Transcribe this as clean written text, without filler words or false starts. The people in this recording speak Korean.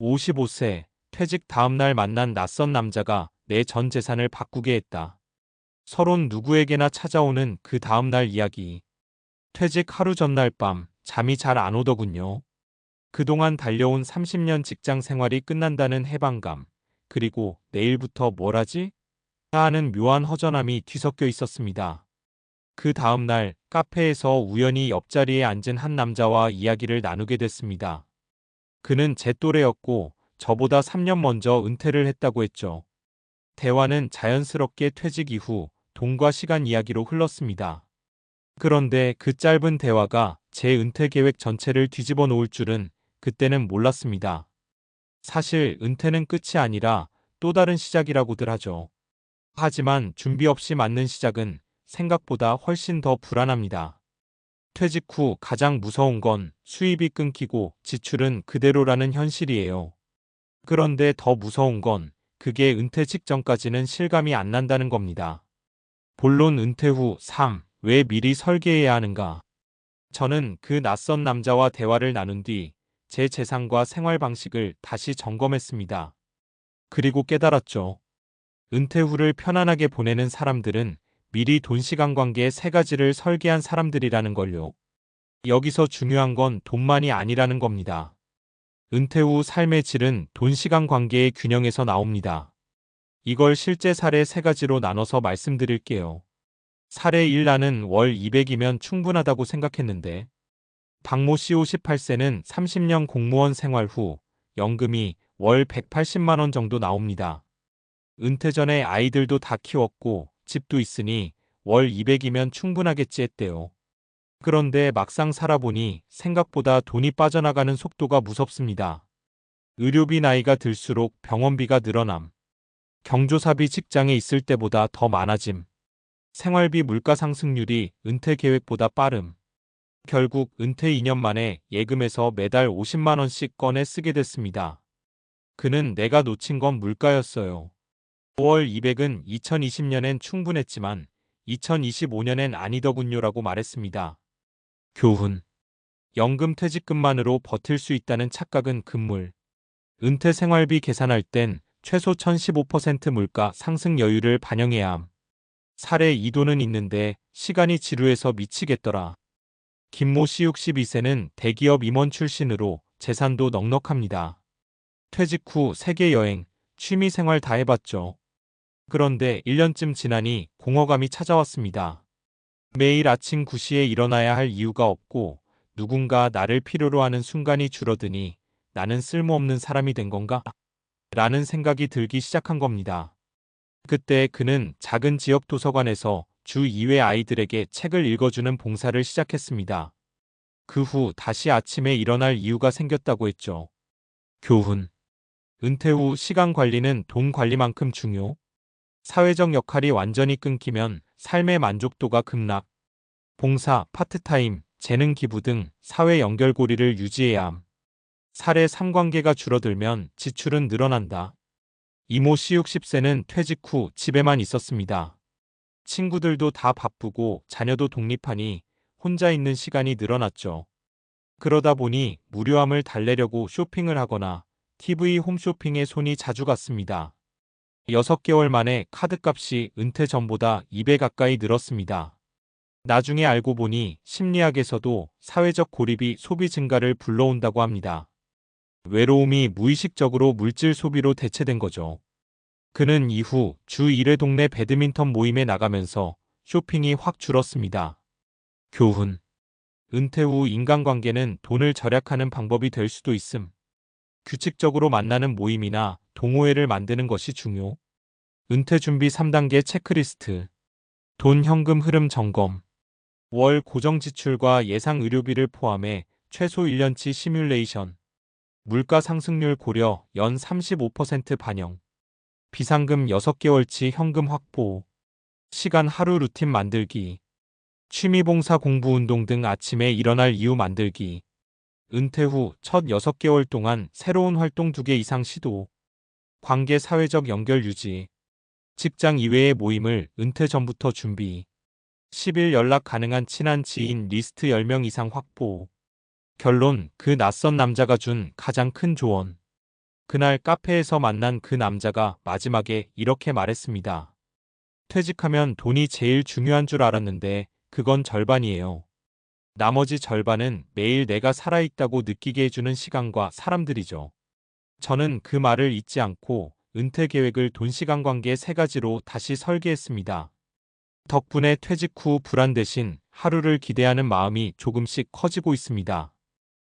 55세, 퇴직 다음 날 만난 낯선 남자가 내 전 재산을 바꾸게 했다. 서론 누구에게나 찾아오는 그 다음 날 이야기. 퇴직 하루 전날 밤, 잠이 잘 안 오더군요. 그동안 달려온 30년 직장 생활이 끝난다는 해방감, 그리고 내일부터 뭘 하지? 하는 묘한 허전함이 뒤섞여 있었습니다. 그 다음 날 카페에서 우연히 옆자리에 앉은 한 남자와 이야기를 나누게 됐습니다. 그는 제 또래였고 저보다 3년 먼저 은퇴를 했다고 했죠. 대화는 자연스럽게 퇴직 이후 돈과 시간 이야기로 흘렀습니다. 그런데 그 짧은 대화가 제 은퇴 계획 전체를 뒤집어 놓을 줄은 그때는 몰랐습니다. 사실 은퇴는 끝이 아니라 또 다른 시작이라고들 하죠. 하지만 준비 없이 맞는 시작은 생각보다 훨씬 더 불안합니다. 퇴직 후 가장 무서운 건 수입이 끊기고 지출은 그대로라는 현실이에요. 그런데 더 무서운 건 그게 은퇴 직전까지는 실감이 안 난다는 겁니다. 본론 은퇴 후 삶, 왜 미리 설계해야 하는가? 저는 그 낯선 남자와 대화를 나눈 뒤 제 재산과 생활 방식을 다시 점검했습니다. 그리고 깨달았죠. 은퇴 후를 편안하게 보내는 사람들은 미리 돈 시간 관계 세 가지를 설계한 사람들이라는 걸요. 여기서 중요한 건 돈만이 아니라는 겁니다. 은퇴 후 삶의 질은 돈 시간 관계의 균형에서 나옵니다. 이걸 실제 사례 세 가지로 나눠서 말씀드릴게요. 사례 1. 나는 월 200이면 충분하다고 생각했는데 박모 씨 58세는 30년 공무원 생활 후 연금이 월 180만 원 정도 나옵니다. 은퇴 전에 아이들도 다 키웠고 집도 있으니 월 200이면 충분하겠지 했대요. 그런데 막상 살아보니 생각보다 돈이 빠져나가는 속도가 무섭습니다. 의료비 나이가 들수록 병원비가 늘어남. 경조사비 직장에 있을 때보다 더 많아짐. 생활비 물가 상승률이 은퇴 계획보다 빠름. 결국 은퇴 2년 만에 예금에서 매달 50만 원씩 꺼내 쓰게 됐습니다. 그는 내가 놓친 건 물가였어요. 5월 200은 2020년엔 충분했지만 2025년엔 아니더군요라고 말했습니다. 교훈. 연금 퇴직금만으로 버틸 수 있다는 착각은 금물. 은퇴 생활비 계산할 땐 최소 1015% 물가 상승 여유를 반영해야 함. 사례 2도는 있는데 시간이 지루해서 미치겠더라. 김모 씨 62세는 대기업 임원 출신으로 재산도 넉넉합니다. 퇴직 후 세계 여행, 취미 생활 다 해봤죠. 그런데 1년쯤 지나니 공허감이 찾아왔습니다. 매일 아침 9시에 일어나야 할 이유가 없고 누군가 나를 필요로 하는 순간이 줄어드니 나는 쓸모없는 사람이 된 건가? 라는 생각이 들기 시작한 겁니다. 그때 그는 작은 지역 도서관에서 주 2회 아이들에게 책을 읽어주는 봉사를 시작했습니다. 그 후 다시 아침에 일어날 이유가 생겼다고 했죠. 교훈. 은퇴 후 시간 관리는 돈 관리만큼 중요. 사회적 역할이 완전히 끊기면 삶의 만족도가 급락. 봉사, 파트타임, 재능 기부 등 사회 연결고리를 유지해야 함. 사례 3관계가 줄어들면 지출은 늘어난다. 이모 씨 60세는 퇴직 후 집에만 있었습니다. 친구들도 다 바쁘고 자녀도 독립하니 혼자 있는 시간이 늘어났죠. 그러다 보니 무료함을 달래려고 쇼핑을 하거나 TV 홈쇼핑에 손이 자주 갔습니다. 6개월 만에 카드값이 은퇴 전보다 2배 가까이 늘었습니다. 나중에 알고 보니 심리학에서도 사회적 고립이 소비 증가를 불러온다고 합니다. 외로움이 무의식적으로 물질 소비로 대체된 거죠. 그는 이후 주 1회 동네 배드민턴 모임에 나가면서 쇼핑이 확 줄었습니다. 교훈. 은퇴 후 인간관계는 돈을 절약하는 방법이 될 수도 있음. 규칙적으로 만나는 모임이나 동호회를 만드는 것이 중요. 은퇴 준비 3단계 체크리스트. 돈 현금 흐름 점검. 월 고정 지출과 예상 의료비를 포함해 최소 1년치 시뮬레이션. 물가 상승률 고려 연 35% 반영. 비상금 6개월치 현금 확보. 시간 하루 루틴 만들기. 취미봉사 공부운동 등 아침에 일어날 이유 만들기. 은퇴 후 첫 6개월 동안 새로운 활동 2개 이상 시도. 관계 사회적 연결 유지. 직장 이외의 모임을 은퇴 전부터 준비. 10일 연락 가능한 친한 지인 리스트 10명 이상 확보. 결론, 그 낯선 남자가 준 가장 큰 조언. 그날 카페에서 만난 그 남자가 마지막에 이렇게 말했습니다. 퇴직하면 돈이 제일 중요한 줄 알았는데 그건 절반이에요. 나머지 절반은 매일 내가 살아있다고 느끼게 해주는 시간과 사람들이죠. 저는 그 말을 잊지 않고 은퇴 계획을 돈 시간 관계 세 가지로 다시 설계했습니다. 덕분에 퇴직 후 불안 대신 하루를 기대하는 마음이 조금씩 커지고 있습니다.